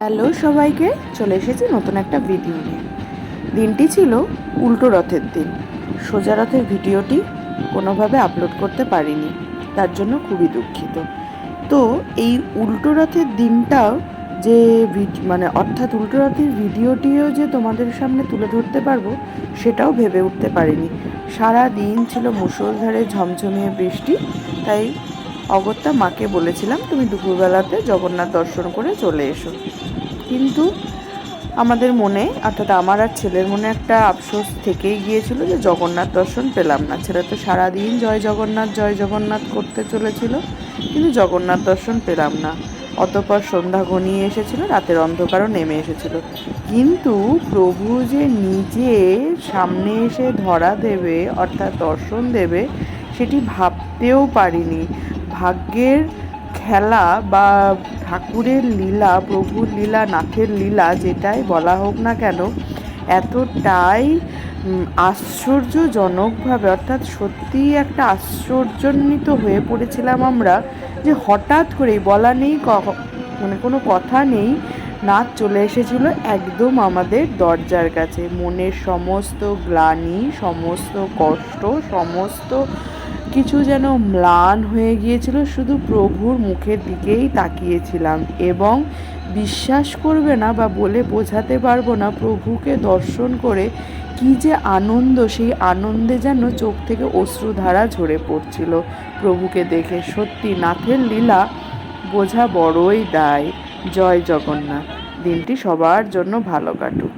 Hello সবাইকে, চলে এসেছি নতুন একটা ভিডিও নিয়ে। দিনটি ছিল উল্টো রথের দিন। সোজা রথের ভিডিওটি কোনোভাবে আপলোড করতে পারিনি, তার জন্য খুবই দুঃখিত। তো এই উল্টো রথের দিনটাও যে অর্থাৎ উল্টো রথের ভিডিওটিও যে তোমাদের সামনে তুলে ধরতে পারবো সেটাও ভেবে উঠতে পারিনি। সারা দিন ছিল মুষলধারে ঝমঝমিয়ে বৃষ্টি, তাই অগত্যা মাকে বলেছিলাম তুমি দুপুরবেলাতে জগন্নাথ দর্শন করে চলে এসো। কিন্তু আমাদের মনে, অর্থাৎ আমার আর ছেলের মনে একটা আফসোস থেকেই গিয়েছিল যে জগন্নাথ দর্শন পেলাম না। ছেলে তো সারাদিন জয় জগন্নাথ করতে চলেছিল, কিন্তু জগন্নাথ দর্শন পেলাম না। অতঃপর সন্ধ্যা ঘনিয়ে এসেছিল, রাতের অন্ধকারও নেমে এসেছিল, কিন্তু প্রভু যে নিজে সামনে এসে ধরা দেবে, অর্থাৎ দর্শন দেবে, সেটি ভাবতেও পারিনি। ভাগ্যের খেলা বা ঠাকুরের লীলা, প্রভুর লীলা, নাথের লীলা যেটাই বলা হোক না কেন, এতটাই আশ্চর্যজনকভাবে, অর্থাৎ সত্যিই একটা আশ্চর্যান্বিত হয়ে পড়েছিলাম আমরা, যে হঠাৎ করেই বলা নেই, কোনো কথা নেই, নাথ চলে এসেছিল একদম আমাদের দরজার কাছে। মনের সমস্ত গ্লানি, সমস্ত কষ্ট, সমস্ত কিছু যেন ম্লান হয়ে গিয়েছিল, শুধু প্রভুর মুখের দিকেই তাকিয়েছিলাম। এবং বিশ্বাস করবে না বা বলে বোঝাতে পারবো না, প্রভুকে দর্শন করে কী যে আনন্দ, সেই আনন্দে যেন চোখ থেকে অশ্রুধারা ঝরে পড়ছিল প্রভুকে দেখে। সত্যি নাথের লীলা বোঝা বড়ই দায়। জয় জগন্নাথ। দিনটি সবার জন্য ভালো কাটুক।